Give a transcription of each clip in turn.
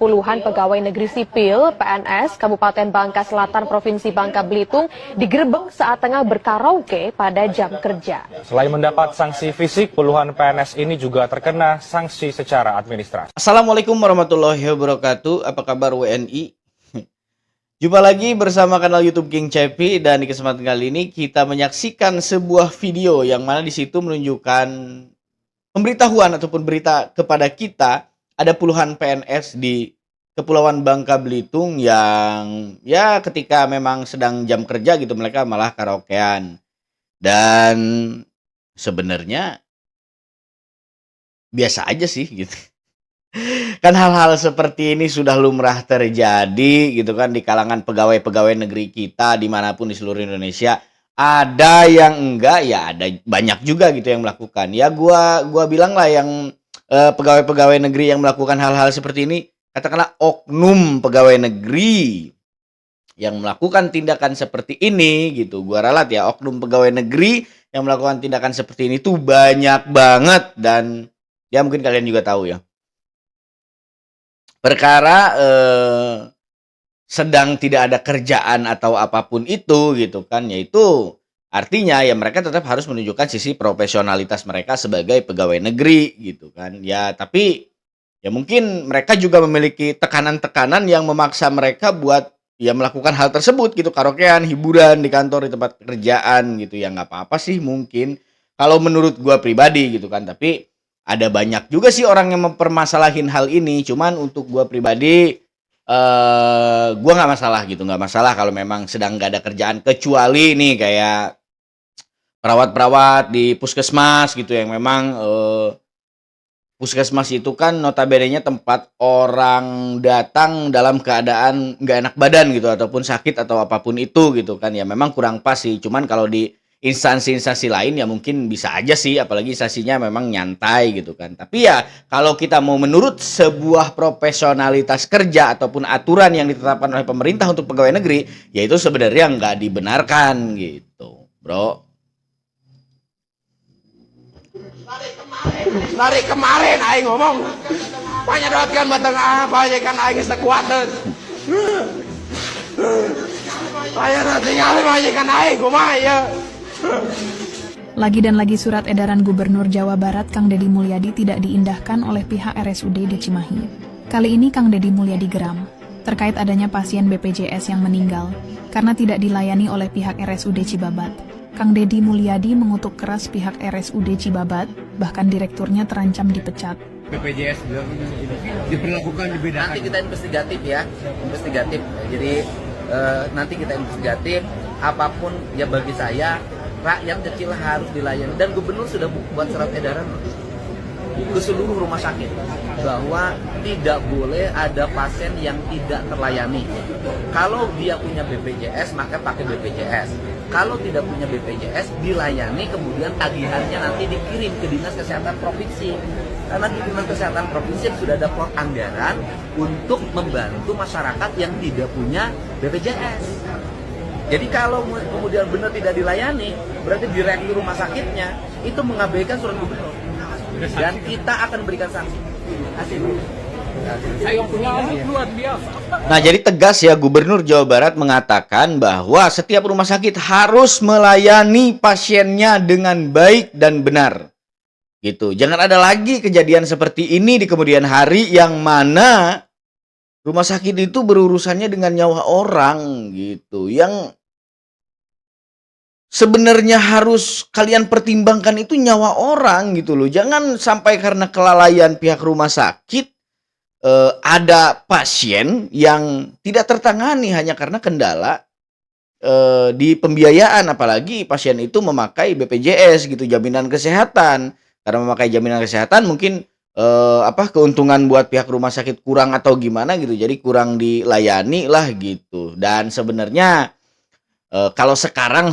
Puluhan pegawai negeri sipil PNS Kabupaten Bangka Selatan Provinsi Bangka Belitung digerebek saat tengah berkaraoke pada jam kerja. Selain mendapat sanksi fisik, puluhan PNS ini juga terkena sanksi secara administrasi. Assalamualaikum warahmatullahi wabarakatuh. Apa kabar WNI? Jumpa lagi bersama kanal YouTube King Cepi, dan di kesempatan kali ini kita menyaksikan sebuah video yang mana di situ menunjukkan pemberitahuan ataupun berita kepada kita. Ada puluhan PNS di Kepulauan Bangka Belitung yang ya ketika memang sedang jam kerja gitu mereka malah karaokean. Dan sebenarnya biasa aja sih gitu. Kan hal-hal seperti ini sudah lumrah terjadi gitu kan di kalangan pegawai-pegawai negeri kita dimanapun di seluruh Indonesia. Ada yang enggak, ya ada banyak juga gitu yang melakukan. Ya gua bilang lah yang pegawai-pegawai negeri yang melakukan hal-hal seperti ini, katakanlah oknum pegawai negeri yang melakukan tindakan seperti ini gitu. Gua ralat ya, oknum pegawai negeri yang melakukan tindakan seperti ini tuh banyak banget. Dan ya mungkin kalian juga tahu ya, perkara sedang tidak ada kerjaan atau apapun itu gitu kan, yaitu artinya ya mereka tetap harus menunjukkan sisi profesionalitas mereka sebagai pegawai negeri gitu kan. Ya tapi ya mungkin mereka juga memiliki tekanan-tekanan yang memaksa mereka buat ya melakukan hal tersebut gitu, karaokean, hiburan di kantor, di tempat kerjaan gitu. Ya nggak apa-apa sih mungkin kalau menurut gua pribadi gitu kan. Tapi ada banyak juga sih orang yang mempermasalahin hal ini. Cuman untuk gua pribadi gua nggak masalah gitu, nggak masalah kalau memang sedang nggak ada kerjaan, kecuali nih kayak perawat-perawat di puskesmas gitu yang memang puskesmas itu kan notabene-nya tempat orang datang dalam keadaan nggak enak badan gitu ataupun sakit atau apapun itu gitu kan. Ya memang kurang pas sih. Cuman kalau di instansi-instansi lain ya mungkin bisa aja sih, apalagi instansinya memang nyantai gitu kan. Tapi ya kalau kita mau menurut sebuah profesionalitas kerja ataupun aturan yang ditetapkan oleh pemerintah untuk pegawai negeri, ya itu sebenarnya nggak dibenarkan gitu, bro. Dari kemarin aing ngomong panyadotkeun batang apa kan aing geus kuateun. Aya tinggal majikan aing kumaha ya. Lagi dan lagi surat edaran Gubernur Jawa Barat Kang Deddy Mulyadi tidak diindahkan oleh pihak RSUD di Cimahi. Kali ini Kang Deddy Mulyadi geram terkait adanya pasien BPJS yang meninggal karena tidak dilayani oleh pihak RSUD Cibabat. Kang Deddy Mulyadi mengutuk keras pihak RSUD Cibabat, bahkan direkturnya terancam dipecat. BPJS diperlakukan dibedakan. Nanti kita investigatif ya, investigatif. Jadi nanti kita investigatif. Apapun ya bagi saya rakyat kecil harus dilayani, dan gubernur sudah buat surat edaran ke seluruh rumah sakit bahwa tidak boleh ada pasien yang tidak terlayani. Kalau dia punya BPJS maka pakai BPJS. Kalau tidak punya BPJS dilayani, kemudian tagihannya nanti dikirim ke Dinas Kesehatan Provinsi. Karena di Dinas Kesehatan Provinsi sudah ada pot anggaran untuk membantu masyarakat yang tidak punya BPJS. Jadi kalau kemudian benar tidak dilayani, berarti direktur rumah sakitnya itu mengabaikan surat gubernur. Dan kita akan berikan sanksi. Saya punya luar biasa. Nah, jadi tegas ya, Gubernur Jawa Barat mengatakan bahwa setiap rumah sakit harus melayani pasiennya dengan baik dan benar. Gitu. Jangan ada lagi kejadian seperti ini di kemudian hari yang mana rumah sakit itu berurusannya dengan nyawa orang gitu. Yang sebenarnya harus kalian pertimbangkan itu nyawa orang gitu loh. Jangan sampai karena kelalaian pihak rumah sakit ada pasien yang tidak tertangani hanya karena kendala di pembiayaan, apalagi pasien itu memakai BPJS gitu, jaminan kesehatan. Karena memakai jaminan kesehatan mungkin keuntungan buat pihak rumah sakit kurang atau gimana gitu, jadi kurang dilayani lah gitu. Dan sebenarnya kalau sekarang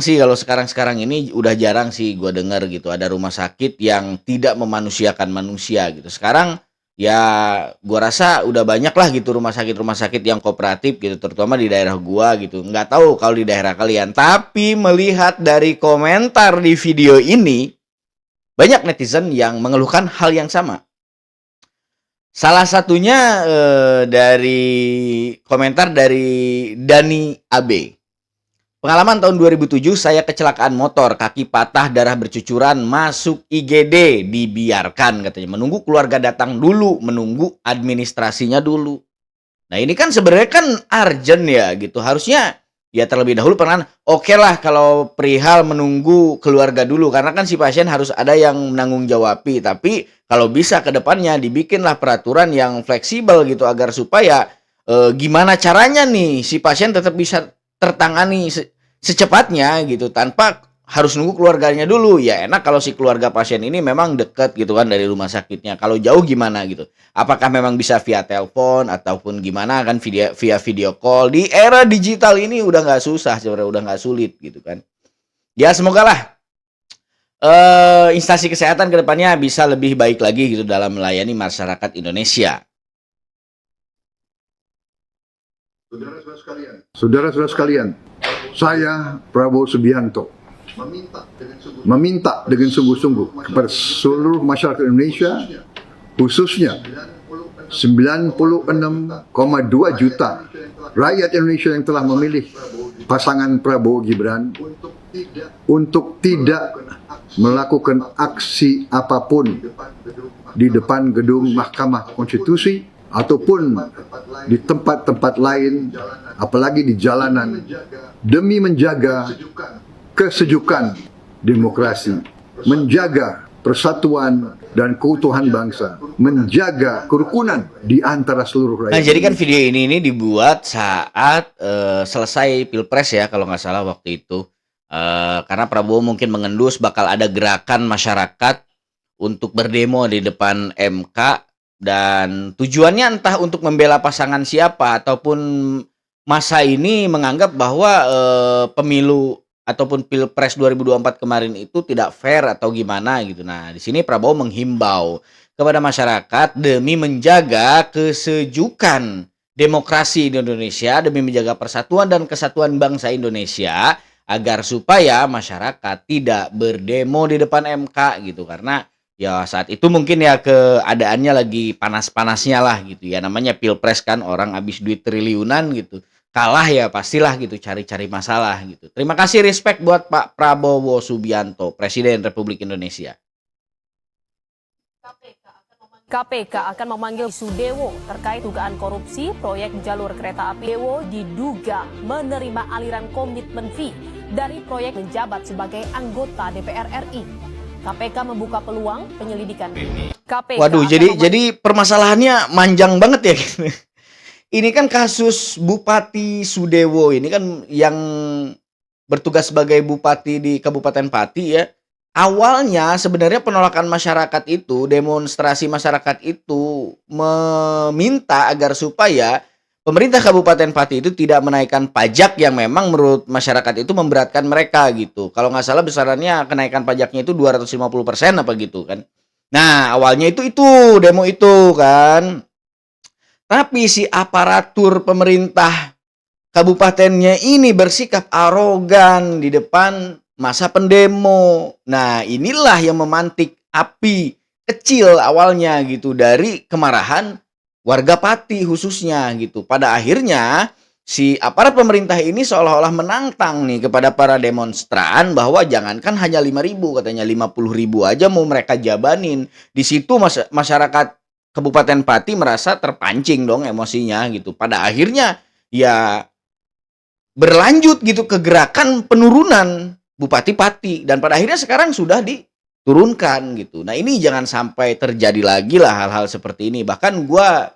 ini udah jarang sih gue dengar gitu ada rumah sakit yang tidak memanusiakan manusia gitu. Sekarang ya gua rasa udah banyak lah gitu rumah sakit yang kooperatif gitu, terutama di daerah gua gitu. Nggak tahu kalau di daerah kalian, tapi melihat dari komentar di video ini banyak netizen yang mengeluhkan hal yang sama. Salah satunya dari komentar dari Dani AB. Pengalaman tahun 2007, saya kecelakaan motor, kaki patah, darah bercucuran, masuk IGD, dibiarkan katanya. Menunggu keluarga datang dulu, menunggu administrasinya dulu. Nah ini kan sebenarnya kan urgent ya gitu. Harusnya ya terlebih dahulu penanganan. Oke lah kalau perihal menunggu keluarga dulu. Karena kan si pasien harus ada yang menanggung jawabi. Tapi kalau bisa ke depannya dibikinlah peraturan yang fleksibel gitu. Agar supaya gimana caranya nih si pasien tetap bisa tertangani secepatnya gitu tanpa harus nunggu keluarganya dulu. Ya enak kalau si keluarga pasien ini memang dekat gitu kan dari rumah sakitnya. Kalau jauh gimana gitu? Apakah memang bisa via telepon ataupun gimana kan via video call? Di era digital ini udah nggak susah sebenarnya, udah nggak sulit gitu kan. Ya semoga lah instansi kesehatan kedepannya bisa lebih baik lagi gitu dalam melayani masyarakat Indonesia. Saudara-saudara sekalian, saya Prabowo Subianto meminta dengan sungguh-sungguh kepada seluruh masyarakat Indonesia, khususnya 96,2 juta rakyat Indonesia yang telah memilih pasangan Prabowo Gibran untuk tidak melakukan aksi apapun di depan gedung Mahkamah Konstitusi ataupun di tempat-tempat lain, apalagi di jalanan, demi menjaga kesejukan demokrasi, menjaga persatuan dan keutuhan bangsa, menjaga kerukunan di antara seluruh rakyat. Nah, jadi kan video ini dibuat saat selesai Pilpres ya, kalau nggak salah waktu itu. Karena Prabowo mungkin mengendus bakal ada gerakan masyarakat untuk berdemo di depan MK. Dan tujuannya entah untuk membela pasangan siapa ataupun masa ini menganggap bahwa pemilu ataupun Pilpres 2024 kemarin itu tidak fair atau gimana gitu. Nah, di sini Prabowo menghimbau kepada masyarakat demi menjaga kesejukan demokrasi di Indonesia, demi menjaga persatuan dan kesatuan bangsa Indonesia agar supaya masyarakat tidak berdemo di depan MK gitu. Karena ya saat itu mungkin ya keadaannya lagi panas-panasnya lah gitu ya. Namanya Pilpres kan, orang habis duit triliunan gitu. Kalah ya pastilah gitu, cari-cari masalah gitu. Terima kasih, respect buat Pak Prabowo Subianto, Presiden Republik Indonesia. KPK akan memanggil Sudewo terkait dugaan korupsi proyek jalur kereta api. Dewo diduga menerima aliran komitmen fee dari proyek menjabat sebagai anggota DPR RI. KPK membuka peluang penyelidikan. KPK Waduh, jadi permasalahannya manjang banget ya. Ini kan kasus Bupati Sudewo ini kan yang bertugas sebagai bupati di Kabupaten Pati ya. Awalnya sebenarnya penolakan masyarakat itu, demonstrasi masyarakat itu meminta agar supaya pemerintah Kabupaten Pati itu tidak menaikkan pajak yang memang menurut masyarakat itu memberatkan mereka gitu. Kalau nggak salah besarannya kenaikan pajaknya itu 250% apa gitu kan. Nah awalnya itu demo itu kan. Tapi si aparatur pemerintah kabupatennya ini bersikap arogan di depan masa pendemo. Nah inilah yang memantik api kecil awalnya gitu dari kemarahan warga Pati khususnya gitu. Pada akhirnya si aparat pemerintah ini seolah-olah menantang nih kepada para demonstran bahwa jangankan hanya 5.000 katanya 50.000 aja mau mereka jabanin. Di situ masyarakat Kabupaten Pati merasa terpancing dong emosinya gitu. Pada akhirnya ya berlanjut gitu ke gerakan penurunan Bupati Pati dan pada akhirnya sekarang sudah diturunkan gitu. Nah ini jangan sampai terjadi lagi lah hal-hal seperti ini. Bahkan gua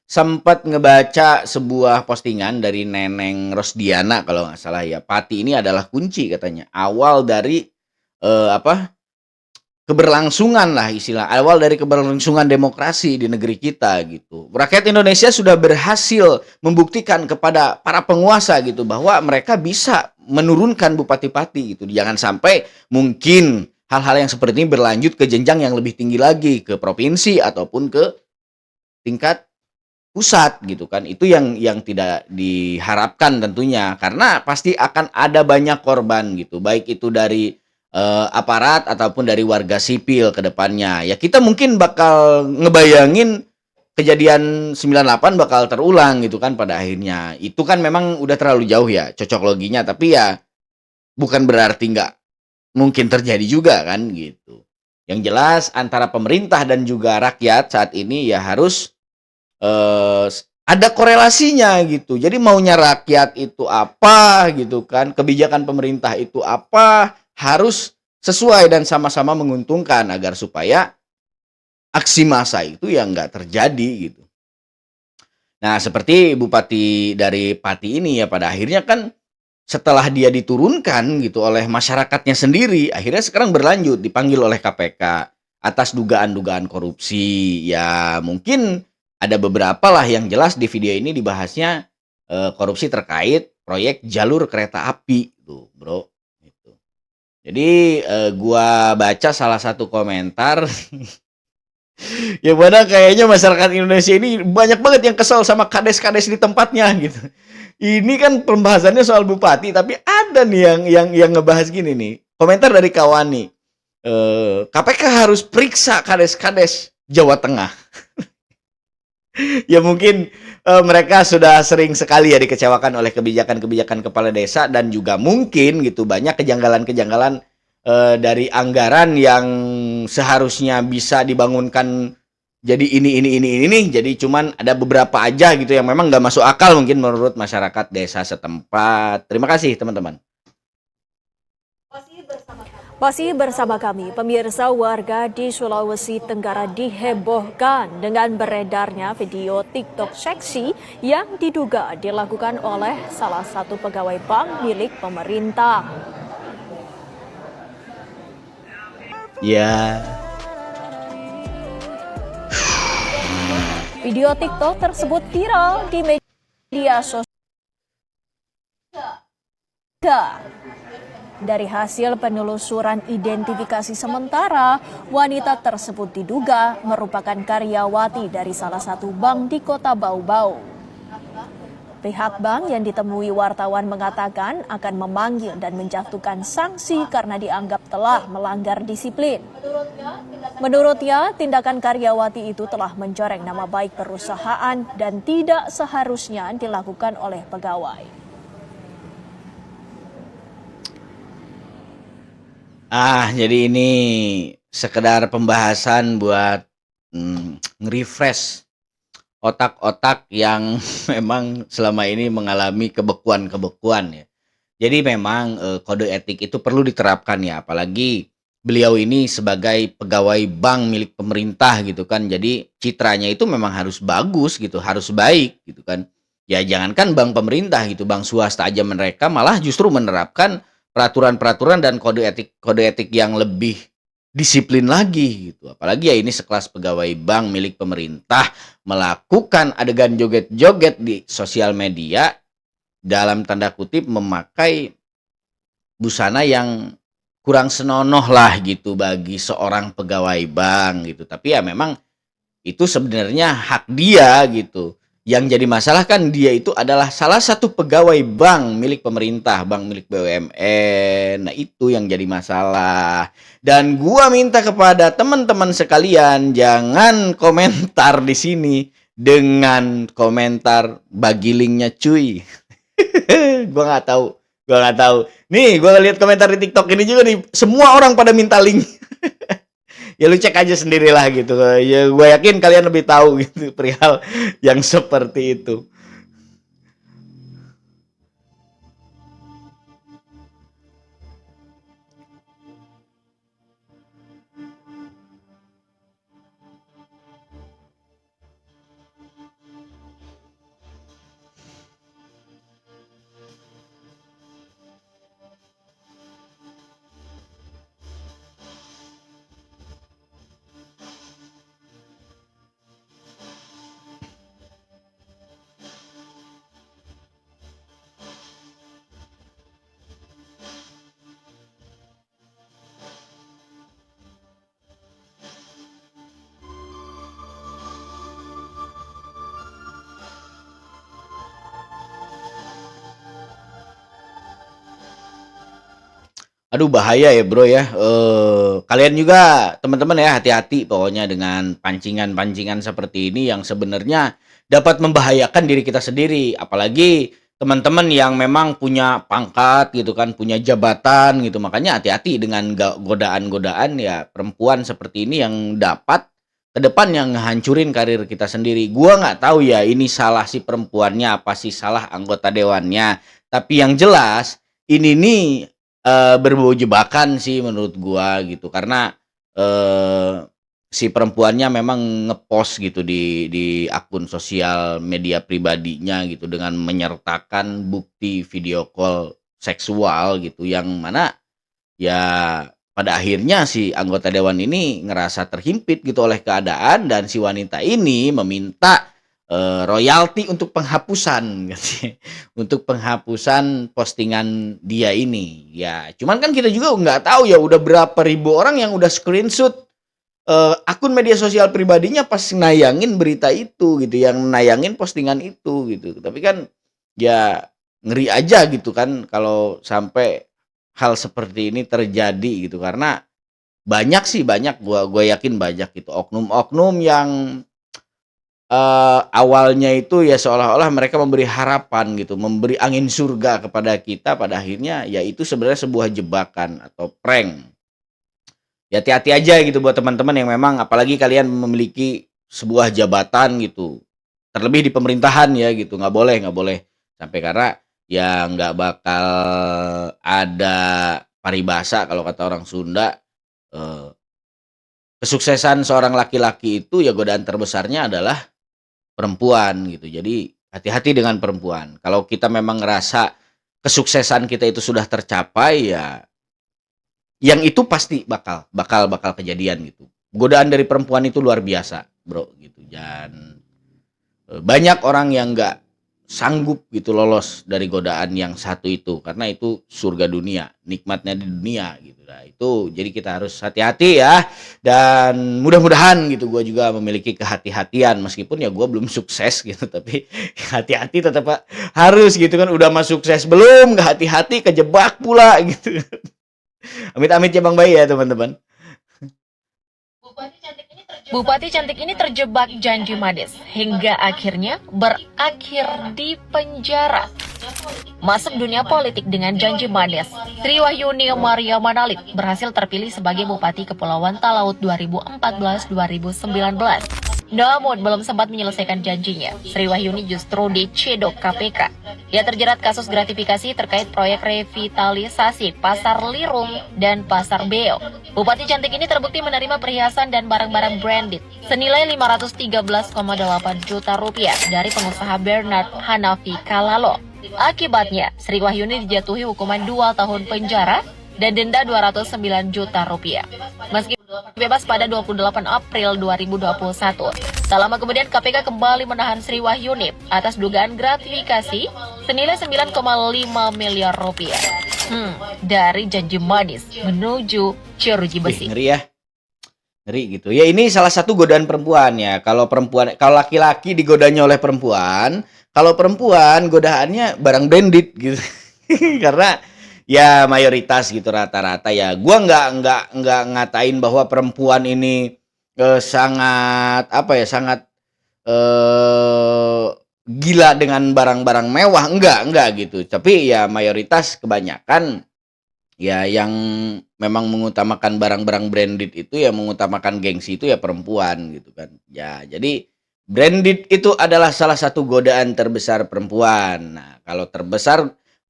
sempat ngebaca sebuah postingan dari Neneng Rosdiana kalau nggak salah ya. Pati ini adalah kunci katanya. Awal dari keberlangsungan lah istilah. Awal dari keberlangsungan demokrasi di negeri kita gitu. Rakyat Indonesia sudah berhasil membuktikan kepada para penguasa gitu bahwa mereka bisa menurunkan Bupati Pati gitu. Jangan sampai mungkin hal-hal yang seperti ini berlanjut ke jenjang yang lebih tinggi lagi ke provinsi ataupun ke tingkat pusat gitu kan. Itu yang tidak diharapkan tentunya karena pasti akan ada banyak korban gitu. Baik itu dari aparat ataupun dari warga sipil ke depannya. Ya kita mungkin bakal ngebayangin kejadian 98 bakal terulang gitu kan pada akhirnya. Itu kan memang udah terlalu jauh ya cocok loginya, tapi ya bukan berarti nggak mungkin terjadi juga kan gitu. Yang jelas antara pemerintah dan juga rakyat saat ini ya harus ada korelasinya gitu. Jadi maunya rakyat itu apa gitu kan, kebijakan pemerintah itu apa, harus sesuai dan sama-sama menguntungkan agar supaya aksi massa itu ya nggak terjadi gitu. Nah, seperti Bupati dari Pati ini ya pada akhirnya kan setelah dia diturunkan gitu oleh masyarakatnya sendiri, akhirnya sekarang berlanjut dipanggil oleh KPK atas dugaan-dugaan korupsi. Ya mungkin ada beberapa lah yang jelas di video ini dibahasnya korupsi terkait proyek jalur kereta api tuh, Bro. Gitu. Jadi gua baca salah satu komentar yang mana kayaknya masyarakat Indonesia ini banyak banget yang kesel sama kades-kades di tempatnya gitu. Ini kan pembahasannya soal bupati, tapi ada nih yang ngebahas gini nih. Komentar dari Kawani. KPK harus periksa kades-kades Jawa Tengah. Ya mungkin mereka sudah sering sekali ya dikecewakan oleh kebijakan-kebijakan kepala desa dan juga mungkin gitu banyak kejanggalan-kejanggalan dari anggaran yang seharusnya bisa dibangunkan jadi ini jadi cuman ada beberapa aja gitu yang memang nggak masuk akal mungkin menurut masyarakat desa setempat. Terima kasih teman-teman. Masih bersama kami, pemirsa, warga di Sulawesi Tenggara dihebohkan dengan beredarnya video TikTok seksi yang diduga dilakukan oleh salah satu pegawai bank milik pemerintah. Ya. Video TikTok tersebut viral di media sosial. Dari hasil penelusuran identifikasi sementara, wanita tersebut diduga merupakan karyawati dari salah satu bank di kota Bau-Bau. Pihak bank yang ditemui wartawan mengatakan akan memanggil dan menjatuhkan sanksi karena dianggap telah melanggar disiplin. Menurutnya, tindakan karyawati itu telah mencoreng nama baik perusahaan dan tidak seharusnya dilakukan oleh pegawai. Jadi ini sekedar pembahasan buat nge-refresh otak-otak yang memang selama ini mengalami kebekuan-kebekuan ya. Jadi memang kode etik itu perlu diterapkan ya, apalagi beliau ini sebagai pegawai bank milik pemerintah gitu kan. Jadi citranya itu memang harus bagus gitu, harus baik gitu kan. Ya jangankan bank pemerintah gitu, bank swasta aja mereka malah justru menerapkan peraturan-peraturan dan kode etik yang lebih disiplin lagi gitu. Apalagi ya ini sekelas pegawai bank milik pemerintah melakukan adegan joget-joget di sosial media dalam tanda kutip memakai busana yang kurang senonoh lah gitu bagi seorang pegawai bank gitu. Tapi ya memang itu sebenarnya hak dia gitu. Yang jadi masalah kan dia itu adalah salah satu pegawai bank milik pemerintah, bank milik BUMN. Nah, itu yang jadi masalah. Dan gua minta kepada teman-teman sekalian jangan komentar di sini dengan komentar bagi linknya cuy. Gua nggak tahu. Nih, gua lihat komentar di TikTok ini juga nih, semua orang pada minta link. Ya lu cek aja sendirilah gitu. Ya gue yakin kalian lebih tahu gitu perihal yang seperti itu. Aduh bahaya ya bro ya. Kalian juga teman-teman ya hati-hati pokoknya dengan pancingan-pancingan seperti ini yang sebenarnya dapat membahayakan diri kita sendiri. Apalagi teman-teman yang memang punya pangkat gitu kan, punya jabatan gitu. Makanya hati-hati dengan godaan-godaan ya perempuan seperti ini yang dapat ke depan yang ngehancurin karir kita sendiri. Gua nggak tahu ya ini salah si perempuannya apa sih salah anggota dewannya. Tapi yang jelas ini nih berbau jebakan sih menurut gua gitu karena si perempuannya memang ngepost gitu di akun sosial media pribadinya gitu dengan menyertakan bukti video call seksual gitu yang mana ya pada akhirnya si anggota dewan ini ngerasa terhimpit gitu oleh keadaan dan si wanita ini meminta royalti untuk penghapusan untuk penghapusan postingan dia ini ya cuman kan kita juga nggak tahu ya udah berapa ribu orang yang udah screenshot akun media sosial pribadinya pas nayangin berita itu gitu yang nayangin postingan itu gitu tapi kan ya ngeri aja gitu kan kalau sampai hal seperti ini terjadi gitu karena banyak gua yakin banyak gitu oknum-oknum yang awalnya itu ya seolah-olah mereka memberi harapan gitu, memberi angin surga kepada kita pada akhirnya ya itu sebenarnya sebuah jebakan atau prank. Ya hati-hati aja gitu buat teman-teman yang memang apalagi kalian memiliki sebuah jabatan gitu. Terlebih di pemerintahan ya gitu, nggak boleh sampai karena ya nggak bakal ada paribasa kalau kata orang Sunda. Kesuksesan seorang laki-laki itu ya godaan terbesarnya adalah perempuan gitu. Jadi hati-hati dengan perempuan. Kalau kita memang ngerasa kesuksesan kita itu sudah tercapai ya yang itu pasti bakal kejadian gitu. Godaan dari perempuan itu luar biasa, bro gitu. Dan banyak orang yang nggak sanggup gitu lolos dari godaan yang satu itu karena itu surga dunia, nikmatnya di dunia gitu. Nah, itu jadi kita harus hati-hati ya dan mudah-mudahan gitu gue juga memiliki kehati-hatian meskipun ya gue belum sukses gitu tapi hati-hati tetap harus gitu kan udah mah sukses belum nggak hati-hati kejebak pula gitu. Amit-amit ya Bang Bayi ya teman-teman. Bupati cantik ini terjebak janji manis hingga akhirnya berakhir di penjara. Masuk dunia politik dengan janji manis, Sri Wahyuni Maria Manalip berhasil terpilih sebagai Bupati Kepulauan Talaut 2014-2019. Namun belum sempat menyelesaikan janjinya, Sri Wahyuni justru dicedok KPK. Ia terjerat kasus gratifikasi terkait proyek revitalisasi Pasar Lirung dan Pasar Beo. Bupati cantik ini terbukti menerima perhiasan dan barang-barang branded senilai 513,8 juta rupiah dari pengusaha Bernard Hanafi Kalalo. Akibatnya, Sri Wahyuni dijatuhi hukuman 2 tahun penjara dan denda 209 juta rupiah. Meski bebas pada 28 April 2021. Tak lama kemudian KPK kembali menahan Sri Wahyuni atas dugaan gratifikasi senilai 9,5 miliar rupiah. Dari janji manis menuju jeruji besi. Ngeri ya. Ngeri gitu. Ya ini salah satu godaan perempuan ya. Kalau laki-laki digodanya oleh perempuan, kalau perempuan godaannya barang branded gitu. Karena ya mayoritas gitu rata-rata ya. Gua nggak ngatain bahwa perempuan ini sangat gila dengan barang-barang mewah, enggak gitu. Tapi ya mayoritas kebanyakan ya yang memang mengutamakan barang-barang branded itu ya mengutamakan gengsi itu ya perempuan gitu kan. Ya, jadi branded itu adalah salah satu godaan terbesar perempuan. Nah, kalau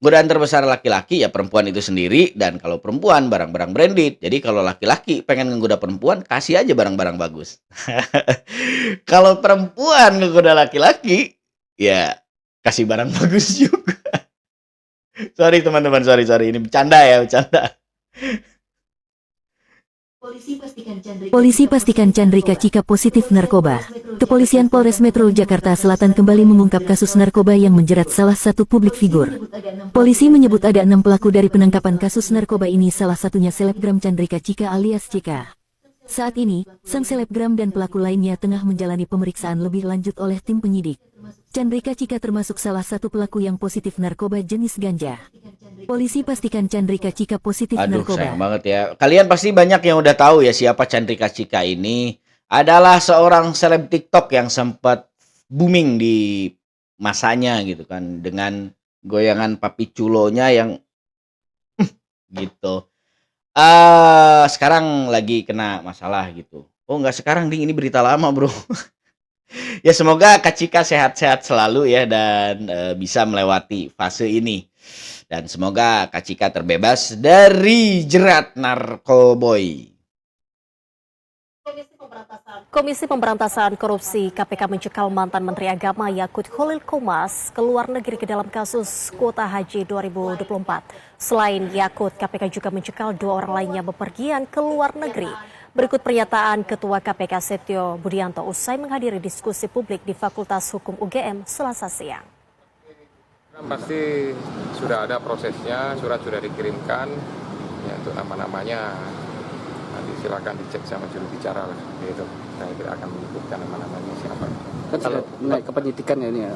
godaan terbesar laki-laki ya perempuan itu sendiri dan kalau perempuan barang-barang branded. Jadi kalau laki-laki pengen menggoda perempuan kasih aja barang-barang bagus. Kalau perempuan menggoda laki-laki ya kasih barang bagus juga. Sorry teman-teman, sorry ini bercanda ya, bercanda. Polisi pastikan Chandrika Cika positif narkoba. Kepolisian Polres Metro Jakarta Selatan kembali mengungkap kasus narkoba yang menjerat salah satu publik figur. Polisi menyebut ada 6 pelaku dari penangkapan kasus narkoba ini, salah satunya selebgram Chandrika Cika alias Cika. Saat ini, sang selebgram dan pelaku lainnya tengah menjalani pemeriksaan lebih lanjut oleh tim penyidik. Chandrika Cika termasuk salah satu pelaku yang positif narkoba jenis ganja. Polisi pastikan Chandrika Cika positif Aduh, narkoba. sayang banget ya. Kalian pasti banyak yang udah tahu ya siapa Chandrika Cika ini. Adalah seorang seleb TikTok yang sempat booming di masanya gitu kan. Dengan goyangan papi culonya yang gitu. Sekarang lagi kena masalah gitu. Oh nggak sekarang ding, ini berita lama bro. Ya semoga Kak Cika sehat-sehat selalu ya dan bisa melewati fase ini. Dan semoga Kak Cika terbebas dari jerat narkoboy. Komisi Pemberantasan Korupsi KPK mencekal mantan Menteri Agama Yakut Khalil Qomas ke luar negeri ke dalam kasus kuota haji 2024. Selain Yakut, KPK juga mencekal 2 orang lainnya bepergian ke luar negeri. Berikut pernyataan Ketua KPK Setio Budianto usai menghadiri diskusi publik di Fakultas Hukum UGM Selasa siang. Pasti sudah ada prosesnya, surat sudah dikirimkan ya, untuk nama-namanya. Nanti silakan dicek sama juru bicara lah, gitu. Saya tidak akan menyebutkan nama-namanya siapa. Kan sudah naik ke penyidikan ya ini ya?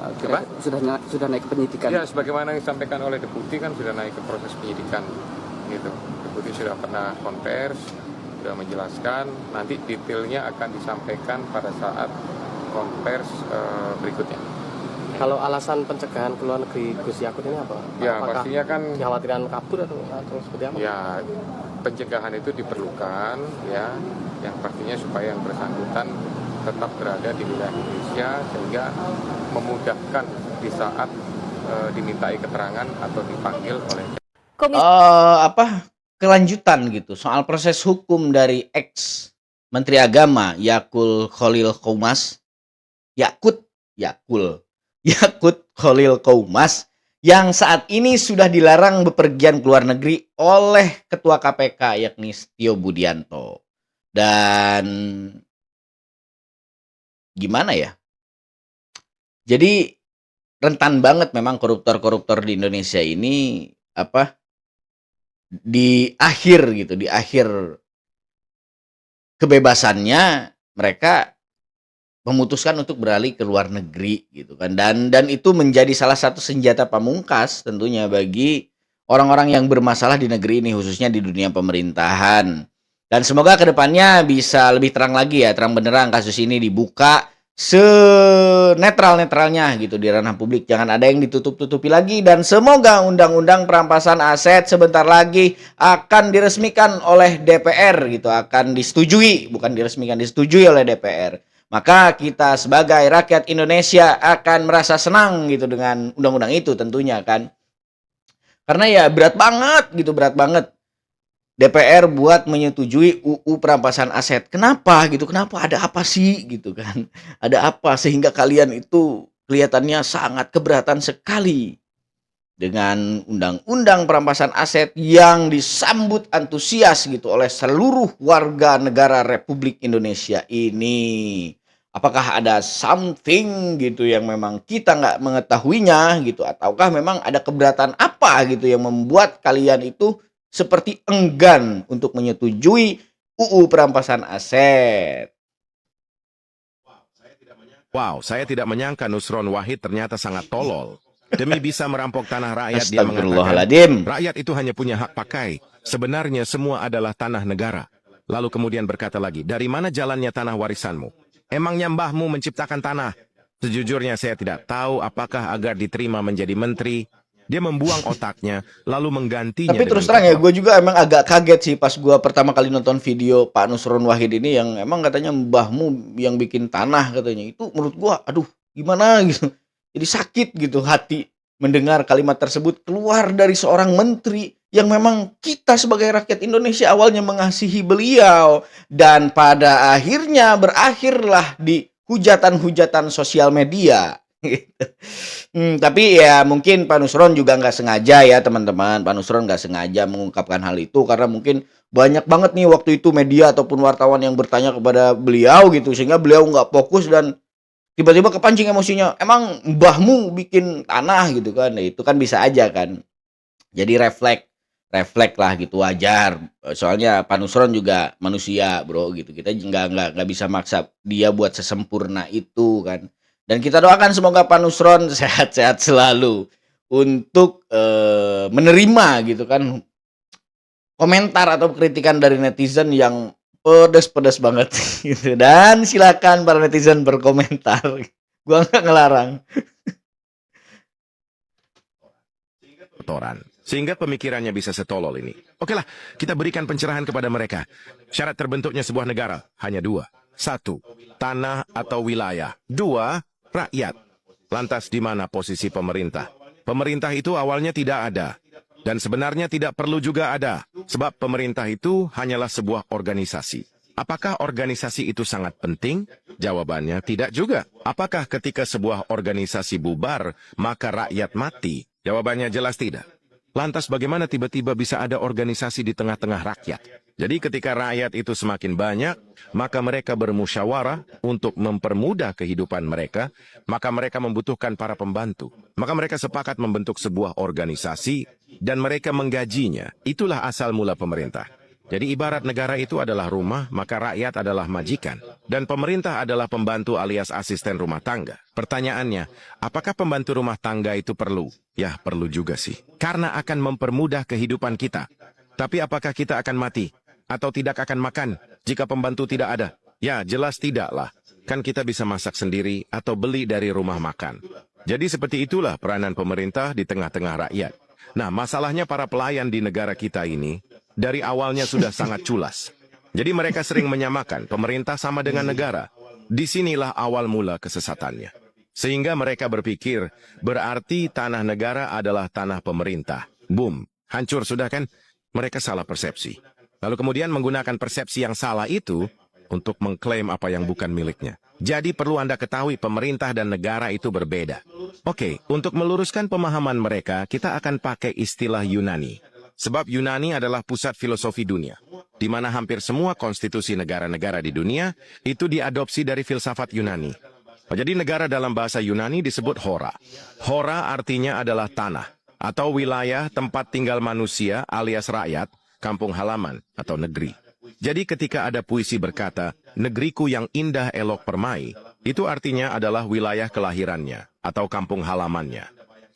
Sudah naik ke penyidikan? Ya, sebagaimana yang disampaikan oleh Deputi kan sudah naik ke proses penyidikan, gitu. Deputi sudah pernah konvers, sudah menjelaskan, nanti detailnya akan disampaikan pada saat konvers berikutnya. Kalau alasan pencegahan ke luar negeri Gus Yakut ini apa? Ya, apakah pastinya kan kekhawatiran kabur atau seperti apa? Ya, pencegahan itu diperlukan ya, yang pastinya supaya yang bersangkutan tetap berada di wilayah Indonesia sehingga memudahkan di saat dimintai keterangan atau dipanggil oleh kelanjutan gitu soal proses hukum dari ex Menteri Agama Yakut Khalil Qomas Yakut Khalil Qomas yang saat ini sudah dilarang bepergian ke luar negeri oleh Ketua KPK yakni Setio Budianto. Dan gimana ya? Jadi rentan banget memang koruptor-koruptor di Indonesia ini di akhir kebebasannya mereka memutuskan untuk beralih ke luar negeri gitu kan, dan itu menjadi salah satu senjata pamungkas tentunya bagi orang-orang yang bermasalah di negeri ini khususnya di dunia pemerintahan. Dan semoga kedepannya bisa lebih terang lagi ya, terang benderang kasus ini dibuka senetral-netralnya gitu di ranah publik, jangan ada yang ditutup-tutupi lagi. Dan semoga undang-undang perampasan aset sebentar lagi akan diresmikan oleh DPR gitu, akan disetujui, bukan diresmikan, disetujui oleh DPR. Maka kita sebagai rakyat Indonesia akan merasa senang gitu dengan undang-undang itu tentunya kan. Karena ya berat banget DPR buat menyetujui UU perampasan aset. Kenapa gitu? Kenapa? Ada apa sih gitu kan? Ada apa sehingga kalian itu kelihatannya sangat keberatan sekali dengan undang-undang perampasan aset yang disambut antusias gitu oleh seluruh warga negara Republik Indonesia ini. Apakah ada something gitu yang memang kita nggak mengetahuinya gitu, ataukah memang ada keberatan apa gitu yang membuat kalian itu seperti enggan untuk menyetujui UU perampasan aset? Wow, saya tidak menyangka Nusron Wahid ternyata sangat tolol. Demi bisa merampok tanah rakyat, dia mengatakan rakyat itu hanya punya hak pakai. Sebenarnya semua adalah tanah negara. Lalu kemudian berkata lagi, dari mana jalannya tanah warisanmu? Emangnya mbahmu menciptakan tanah? Sejujurnya saya tidak tahu apakah agar diterima menjadi menteri, dia membuang otaknya, lalu menggantinya. Tapi terus terang ya, gue juga emang agak kaget sih pas gue pertama kali nonton video Pak Nusron Wahid ini yang emang katanya mbahmu yang bikin tanah katanya. Itu menurut gue, aduh gimana gitu. Jadi sakit gitu hati mendengar kalimat tersebut keluar dari seorang menteri yang memang kita sebagai rakyat Indonesia awalnya mengasihi beliau. Dan pada akhirnya berakhirlah di hujatan-hujatan sosial media. Tapi ya mungkin Pak Nusron juga nggak sengaja ya teman-teman. Pak Nusron nggak sengaja mengungkapkan hal itu karena mungkin banyak banget nih waktu itu media ataupun wartawan yang bertanya kepada beliau gitu, sehingga beliau nggak fokus dan tiba-tiba kepancing emosinya. Emang mbahmu bikin tanah gitu kan? Nah, itu kan bisa aja kan. Jadi refleks lah gitu, wajar. Soalnya Pak Nusron juga manusia bro gitu. Kita nggak bisa maksa dia buat sesempurna itu kan. Dan kita doakan semoga Pak Nusron sehat-sehat selalu. untuk menerima gitu kan komentar atau kritikan dari netizen yang pedas-pedas banget gitu. Dan silakan para netizen berkomentar. Gua nggak ngelarang. Sehingga pemikirannya bisa setolol ini. Oke lah, kita berikan pencerahan kepada mereka. Syarat terbentuknya sebuah negara hanya dua. Satu, tanah atau wilayah. Dua, rakyat. Lantas di mana posisi pemerintah? Pemerintah itu awalnya tidak ada. Dan sebenarnya tidak perlu juga ada. Sebab pemerintah itu hanyalah sebuah organisasi. Apakah organisasi itu sangat penting? Jawabannya tidak juga. Apakah ketika sebuah organisasi bubar, maka rakyat mati? Jawabannya jelas tidak. Lantas bagaimana tiba-tiba bisa ada organisasi di tengah-tengah rakyat? Jadi ketika rakyat itu semakin banyak, maka mereka bermusyawarah untuk mempermudah kehidupan mereka, maka mereka membutuhkan para pembantu. Maka mereka sepakat membentuk sebuah organisasi dan mereka menggajinya. Itulah asal mula pemerintah. Jadi ibarat negara itu adalah rumah, maka rakyat adalah majikan. Dan pemerintah adalah pembantu alias asisten rumah tangga. Pertanyaannya, apakah pembantu rumah tangga itu perlu? Ya, perlu juga sih. Karena akan mempermudah kehidupan kita. Tapi apakah kita akan mati? Atau tidak akan makan jika pembantu tidak ada? Ya, jelas tidaklah. Kan kita bisa masak sendiri atau beli dari rumah makan. Jadi seperti itulah peranan pemerintah di tengah-tengah rakyat. Nah, masalahnya para pelayan di negara kita ini, dari awalnya sudah sangat culas. Jadi mereka sering menyamakan pemerintah sama dengan negara. Disinilah awal mula kesesatannya. Sehingga mereka berpikir, berarti tanah negara adalah tanah pemerintah. Boom, hancur sudah kan? Mereka salah persepsi. Lalu kemudian menggunakan persepsi yang salah itu untuk mengklaim apa yang bukan miliknya. Jadi perlu Anda ketahui pemerintah dan negara itu berbeda. Oke, untuk meluruskan pemahaman mereka, kita akan pakai istilah Yunani. Sebab Yunani adalah pusat filosofi dunia, di mana hampir semua konstitusi negara-negara di dunia itu diadopsi dari filsafat Yunani. Jadi negara dalam bahasa Yunani disebut hora. Hora artinya adalah tanah, atau wilayah tempat tinggal manusia alias rakyat, kampung halaman atau negeri. Jadi ketika ada puisi berkata, negeriku yang indah elok permai, itu artinya adalah wilayah kelahirannya atau kampung halamannya.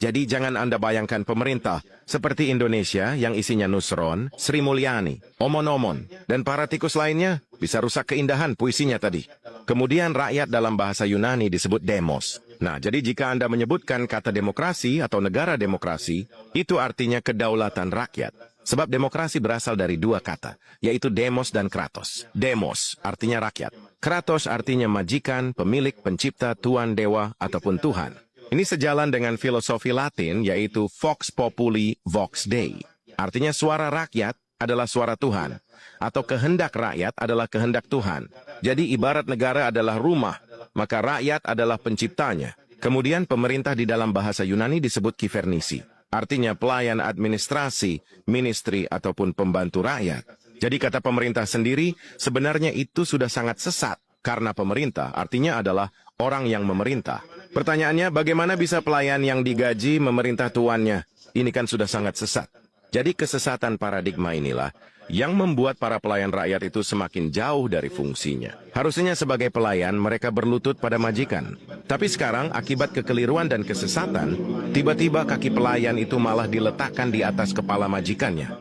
Jadi jangan Anda bayangkan pemerintah seperti Indonesia yang isinya Nusron, Sri Mulyani, Omon-Omon, dan para tikus lainnya bisa rusak keindahan puisinya tadi. Kemudian rakyat dalam bahasa Yunani disebut demos. Nah, jadi jika Anda menyebutkan kata demokrasi atau negara demokrasi, itu artinya kedaulatan rakyat. Sebab demokrasi berasal dari dua kata, yaitu demos dan kratos. Demos artinya rakyat. Kratos artinya majikan, pemilik, pencipta, tuan, dewa, ataupun Tuhan. Ini sejalan dengan filosofi Latin, yaitu Vox Populi, Vox Dei. Artinya suara rakyat adalah suara Tuhan, atau kehendak rakyat adalah kehendak Tuhan. Jadi ibarat negara adalah rumah, maka rakyat adalah penciptanya. Kemudian pemerintah di dalam bahasa Yunani disebut kivernisi. Artinya pelayan administrasi, ministry, ataupun pembantu rakyat. Jadi kata pemerintah sendiri, sebenarnya itu sudah sangat sesat. Karena pemerintah artinya adalah orang yang memerintah. Pertanyaannya, bagaimana bisa pelayan yang digaji memerintah tuannya? Ini kan sudah sangat sesat. Jadi kesesatan paradigma inilah yang membuat para pelayan rakyat itu semakin jauh dari fungsinya. Harusnya sebagai pelayan mereka berlutut pada majikan. Tapi sekarang akibat kekeliruan dan kesesatan, tiba-tiba kaki pelayan itu malah diletakkan di atas kepala majikannya.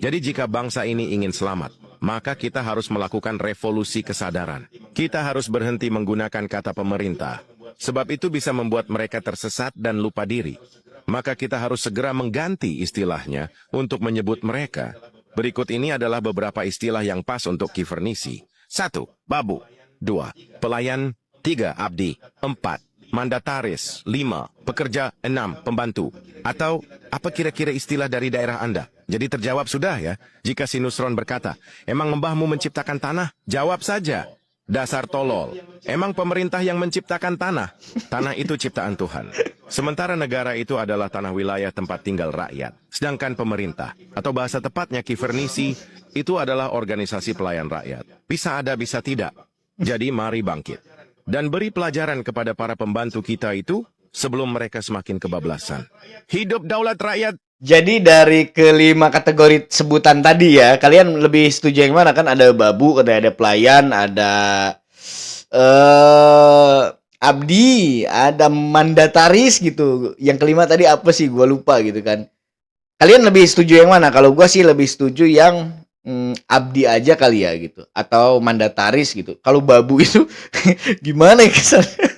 Jadi jika bangsa ini ingin selamat, maka kita harus melakukan revolusi kesadaran. Kita harus berhenti menggunakan kata pemerintah, sebab itu bisa membuat mereka tersesat dan lupa diri. Maka kita harus segera mengganti istilahnya untuk menyebut mereka. Berikut ini adalah beberapa istilah yang pas untuk kivernisi. 1. Babu. 2. Pelayan. 3. Abdi. 4. Mandataris. 5. Pekerja. 6. Pembantu. Atau apa kira-kira istilah dari daerah Anda? Jadi terjawab sudah ya. Jika si Nusron berkata, emang mbahmu menciptakan tanah? Jawab saja. Dasar tolol. Emang pemerintah yang menciptakan tanah? Tanah itu ciptaan Tuhan. Sementara negara itu adalah tanah wilayah tempat tinggal rakyat. Sedangkan pemerintah, atau bahasa tepatnya kivernisi, itu adalah organisasi pelayan rakyat. Bisa ada, bisa tidak. Jadi mari bangkit. Dan beri pelajaran kepada para pembantu kita itu sebelum mereka semakin kebablasan. Hidup daulat rakyat. Jadi dari kelima kategori sebutan tadi ya, kalian lebih setuju yang mana? Kan ada babu, ada pelayan, abdi, ada mandataris gitu. Yang kelima tadi apa sih? Gua lupa gitu kan. Kalian lebih setuju yang mana? Kalau gua sih lebih setuju yang abdi aja kali ya gitu, atau mandataris gitu. Kalau babu itu gimana ya kesannya?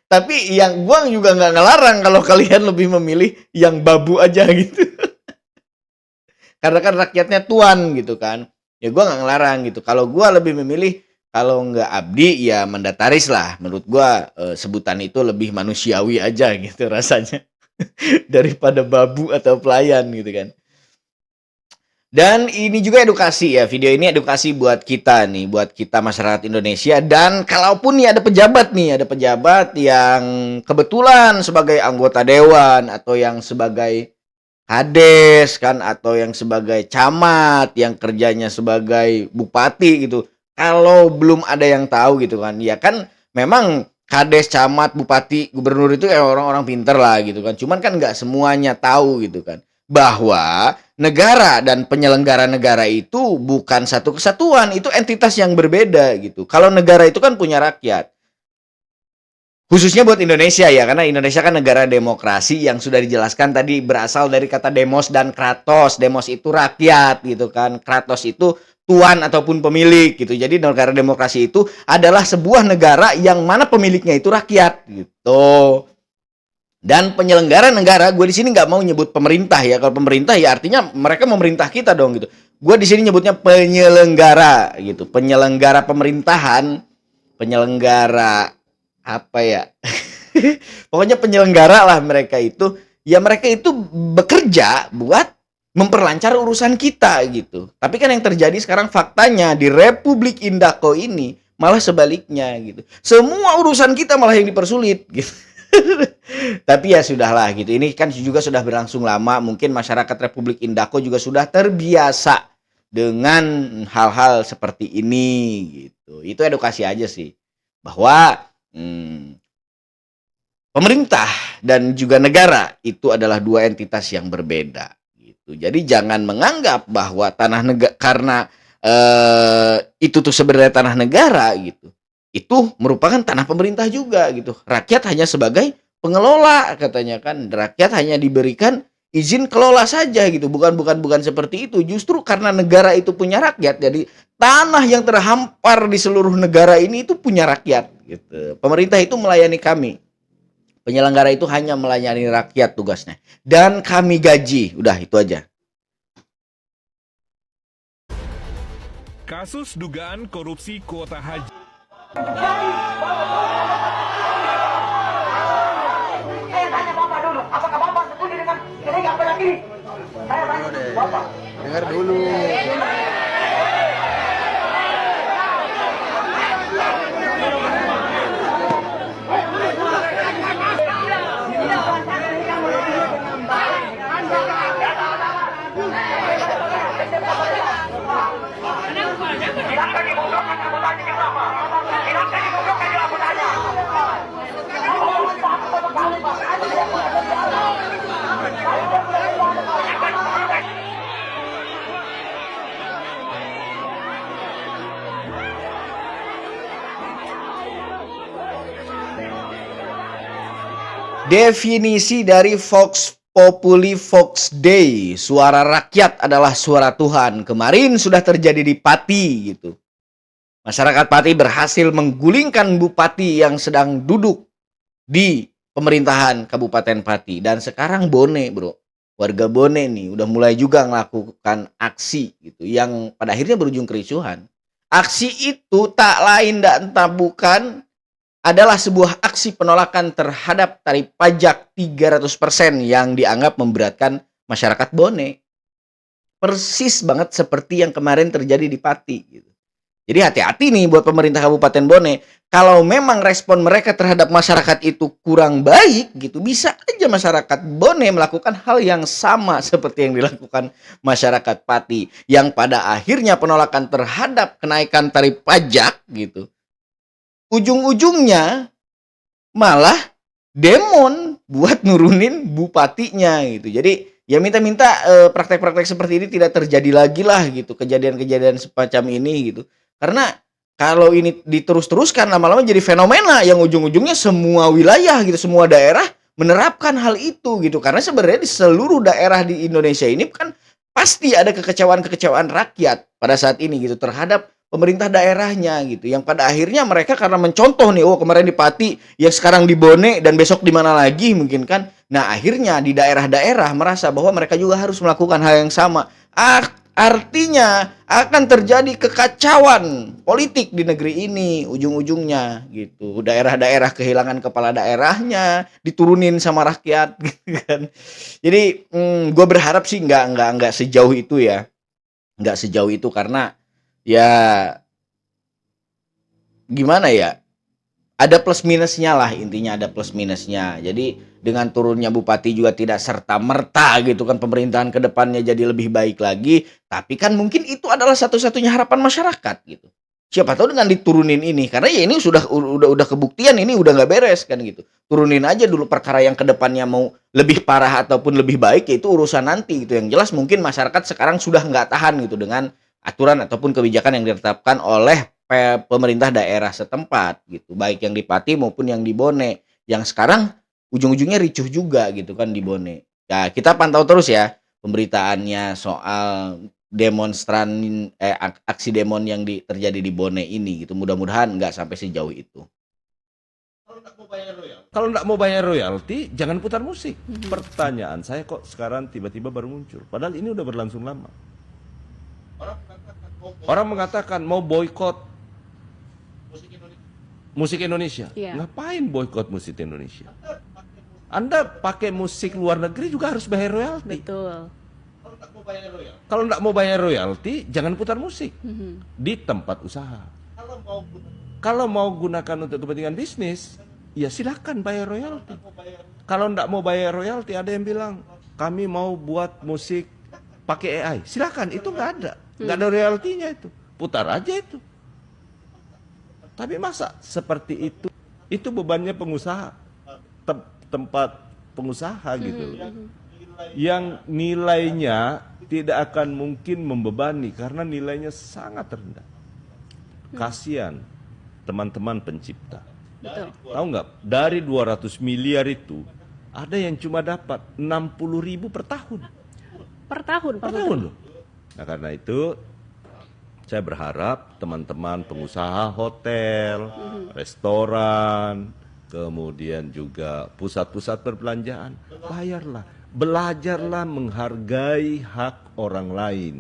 Tapi yang gua juga nggak ngelarang kalau kalian lebih memilih yang babu aja gitu. Karena kan rakyatnya tuan gitu kan. Ya gua nggak ngelarang gitu. Kalau gua lebih memilih kalau nggak abdi ya mandataris lah. Menurut gua sebutan itu lebih manusiawi aja gitu rasanya daripada babu atau pelayan gitu kan. Dan ini juga edukasi ya, video ini edukasi buat kita nih, buat kita masyarakat Indonesia. Dan kalaupun nih ada pejabat yang kebetulan sebagai anggota dewan atau yang sebagai kades kan, atau yang sebagai camat, yang kerjanya sebagai bupati gitu. Kalau belum ada yang tahu gitu kan, ya kan memang kades, camat, bupati, gubernur itu orang-orang pinter lah gitu kan. Cuman kan nggak semuanya tahu gitu kan, bahwa negara dan penyelenggara negara itu bukan satu kesatuan, itu entitas yang berbeda gitu. Kalau negara itu kan punya rakyat. Khususnya buat Indonesia ya, karena Indonesia kan negara demokrasi yang sudah dijelaskan tadi berasal dari kata demos dan kratos. Demos itu rakyat gitu kan, kratos itu tuan ataupun pemilik gitu. Jadi negara demokrasi itu adalah sebuah negara yang mana pemiliknya itu rakyat gitu. Dan penyelenggara negara, gue di sini nggak mau nyebut pemerintah ya. Kalau pemerintah ya artinya mereka memerintah kita dong gitu. Gue di sini nyebutnya penyelenggara gitu. Penyelenggara pemerintahan, penyelenggara apa ya? Pokoknya penyelenggara lah mereka itu. Ya mereka itu bekerja buat memperlancar urusan kita gitu. Tapi kan yang terjadi sekarang faktanya di Republik Indako ini malah sebaliknya gitu. Semua urusan kita malah yang dipersulit gitu. Tapi ya sudahlah gitu. Ini kan juga sudah berlangsung lama. Mungkin masyarakat Republik Indako juga sudah terbiasa dengan hal-hal seperti ini gitu. Itu edukasi aja sih. Bahwa pemerintah dan juga negara itu adalah dua entitas yang berbeda gitu. Jadi jangan menganggap bahwa tanah negara karena itu tuh sebenarnya tanah negara gitu. Itu merupakan tanah pemerintah juga gitu. Rakyat hanya sebagai pengelola katanya kan. Rakyat hanya diberikan izin kelola saja gitu. Bukan seperti itu. Justru karena negara itu punya rakyat, jadi tanah yang terhampar di seluruh negara ini itu punya rakyat gitu. Pemerintah itu melayani kami. Penyelenggara itu hanya melayani rakyat tugasnya. Dan kami gaji. Udah itu aja. Kasus dugaan korupsi kuota haji. Saya tanya Bapak dulu, apakah Bapak setuju dengan kenaikan pajak ini? Saya tanya Bapak. Dengar dulu. Definisi dari Vox Populi Vox Dei, suara rakyat adalah suara Tuhan. Kemarin sudah terjadi di Pati gitu. Masyarakat Pati berhasil menggulingkan bupati yang sedang duduk di pemerintahan Kabupaten Pati. Dan sekarang Bone, bro. Warga Bone nih udah mulai juga melakukan aksi gitu yang pada akhirnya berujung kericuhan. Aksi itu tak lain dan tak bukan adalah sebuah aksi penolakan terhadap tarif pajak 300% yang dianggap memberatkan masyarakat Bone. Persis banget seperti yang kemarin terjadi di Pati gitu. Jadi hati-hati nih buat pemerintah Kabupaten Bone. Kalau memang respon mereka terhadap masyarakat itu kurang baik gitu, bisa aja masyarakat Bone melakukan hal yang sama seperti yang dilakukan masyarakat Pati. Yang pada akhirnya penolakan terhadap kenaikan tarif pajak gitu, ujung-ujungnya malah demon buat nurunin bupatinya gitu. Jadi ya minta-minta praktek-praktek seperti ini tidak terjadi lagi lah gitu. Kejadian-kejadian semacam ini gitu. Karena kalau ini diterus-teruskan lama-lama jadi fenomena yang ujung-ujungnya semua wilayah gitu, semua daerah menerapkan hal itu gitu. Karena sebenarnya di seluruh daerah di Indonesia ini kan pasti ada kekecewaan-kekecewaan rakyat pada saat ini gitu terhadap pemerintah daerahnya gitu. Yang pada akhirnya mereka karena mencontoh nih, oh kemarin di Pati, yang sekarang di Bone dan besok di mana lagi mungkin kan. Nah, akhirnya di daerah-daerah merasa bahwa mereka juga harus melakukan hal yang sama. Artinya akan terjadi kekacauan politik di negeri ini ujung-ujungnya gitu. Daerah-daerah kehilangan kepala daerahnya, diturunin sama rakyat gitu kan. Jadi gue berharap sih nggak sejauh itu ya, nggak sejauh itu karena ya gimana ya, ada plus minusnya lah, intinya ada plus minusnya. Jadi dengan turunnya bupati juga tidak serta-merta gitu kan pemerintahan ke depannya jadi lebih baik lagi, tapi kan mungkin itu adalah satu-satunya harapan masyarakat gitu. Siapa tahu dengan diturunin ini, karena ya ini udah kebuktian ini udah nggak beres kan gitu. Turunin aja dulu perkara yang ke depannya mau lebih parah ataupun lebih baik ya itu urusan nanti gitu. Yang jelas mungkin masyarakat sekarang sudah nggak tahan gitu dengan aturan ataupun kebijakan yang ditetapkan oleh pemerintah daerah setempat gitu, baik yang di Pati maupun yang di Bone, yang sekarang ujung-ujungnya ricuh juga gitu kan di Bone. Ya kita pantau terus ya pemberitaannya soal demonstran aksi demon yang terjadi di Bone ini gitu. Mudah-mudahan nggak sampai sejauh itu. Kalau nggak mau bayar royalti, jangan putar musik. Pertanyaan saya kok sekarang tiba-tiba baru muncul, padahal ini udah berlangsung lama. Orang mengatakan mau boykot musik Indonesia. Iya. Ngapain boykot musik Indonesia? Anda pakai musik luar negeri juga harus bayar royalti. Betul. Kalau nggak mau bayar royalti, jangan putar musik di tempat usaha. Kalau mau gunakan untuk kepentingan bisnis, ya silakan bayar royalti. Kalau nggak mau bayar royalti, ada yang bilang kami mau buat musik pakai AI. Silakan, itu nggak ada royaltinya itu. Putar aja itu. Tapi masa seperti itu bebannya pengusaha, tempat pengusaha gitu loh. Yang nilainya tidak akan mungkin membebani karena nilainya sangat rendah. Kasihan teman-teman pencipta. Betul. Tahu nggak, dari 200 miliar itu ada yang cuma dapat 60.000 per tahun. Per tahun, Pak. Per tahun loh. Nah karena itu saya berharap teman-teman pengusaha hotel, restoran, kemudian juga pusat-pusat perbelanjaan, bayarlah, belajarlah menghargai hak orang lain.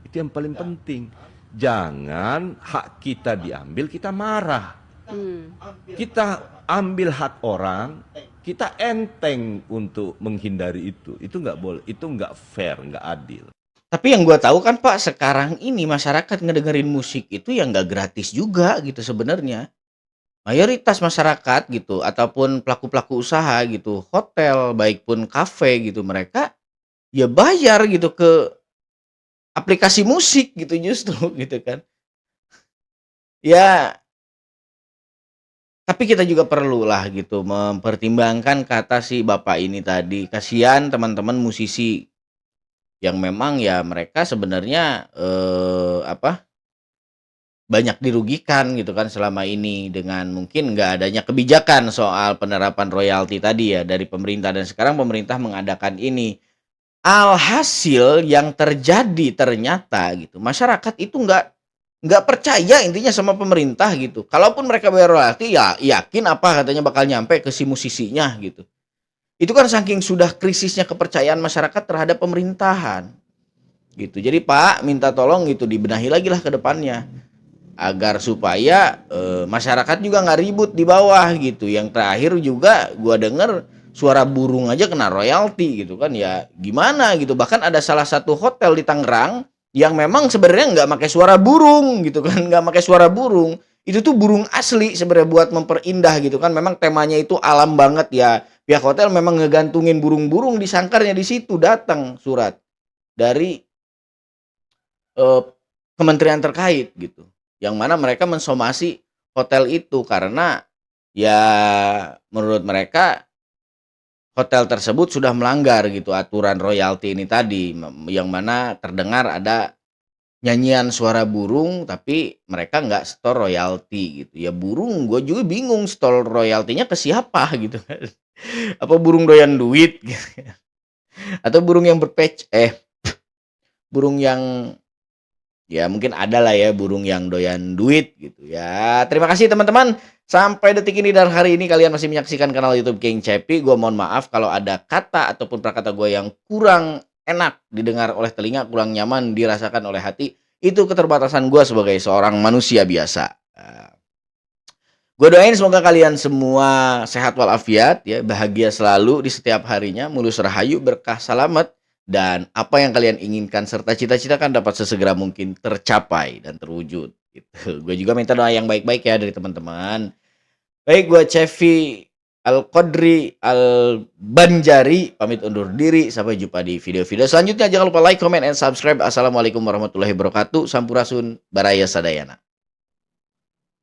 Itu yang paling penting. Jangan hak kita diambil, kita marah. Kita ambil hak orang, kita enteng untuk menghindari itu. Itu nggak boleh, itu nggak fair, nggak adil. Tapi yang gue tahu kan Pak, sekarang ini masyarakat ngedengerin musik itu yang nggak gratis juga gitu sebenarnya. Mayoritas masyarakat gitu ataupun pelaku-pelaku usaha gitu, hotel baik pun kafe gitu, mereka ya bayar gitu ke aplikasi musik gitu justru gitu kan. Ya tapi kita juga perlu lah gitu mempertimbangkan kata si Bapak ini tadi. Kasihan teman-teman musisi yang memang ya mereka sebenarnya banyak dirugikan gitu kan selama ini dengan mungkin nggak adanya kebijakan soal penerapan royalti tadi ya dari pemerintah, dan sekarang pemerintah mengadakan ini. Alhasil yang terjadi ternyata gitu masyarakat itu nggak percaya intinya sama pemerintah gitu. Kalaupun mereka bayar royalti ya yakin apa katanya bakal nyampe ke si musisinya gitu. Itu kan saking sudah krisisnya kepercayaan masyarakat terhadap pemerintahan gitu. Jadi Pak minta tolong gitu dibenahi lagi lah ke depannya agar supaya masyarakat juga nggak ribut di bawah gitu. Yang terakhir juga gua denger suara burung aja kena royalti gitu kan, ya gimana gitu. Bahkan ada salah satu hotel di Tangerang yang memang sebenarnya nggak pakai suara burung gitu kan, nggak pakai suara burung. Itu tuh burung asli sebenarnya buat memperindah gitu kan. Memang temanya itu alam banget ya. Pihak hotel memang ngegantungin burung-burung di sangkarnya di situ. Datang surat dari kementerian terkait gitu, yang mana mereka mensomasi hotel itu karena ya menurut mereka hotel tersebut sudah melanggar gitu aturan royalti ini tadi, yang mana terdengar ada nyanyian suara burung tapi mereka nggak store royalti gitu. Ya burung gue juga bingung store royaltinya ke siapa gitu kan. Apa burung doyan duit gitu. Atau burung yang burung yang ya mungkin ada lah ya burung yang doyan duit gitu ya. Terima kasih teman-teman. Sampai detik ini dan hari ini kalian masih menyaksikan kanal YouTube King Cepi. Gue mohon maaf kalau ada kata ataupun prakata gue yang kurang enak didengar oleh telinga, kurang nyaman dirasakan oleh hati. Itu keterbatasan gue sebagai seorang manusia biasa. Gue doain semoga kalian semua sehat walafiat, ya, bahagia selalu di setiap harinya, mulus rahayu, berkah selamat, dan apa yang kalian inginkan serta cita-citakan dapat sesegera mungkin tercapai dan terwujud. Gitu. Gue juga minta doa yang baik-baik ya dari teman-teman. Baik, gue Cevi Al-Qadri Al-Banjari pamit undur diri. Sampai jumpa di video-video selanjutnya. Jangan lupa like, comment, and subscribe. Assalamualaikum warahmatullahi wabarakatuh. Sampurasun Baraya Sadayana.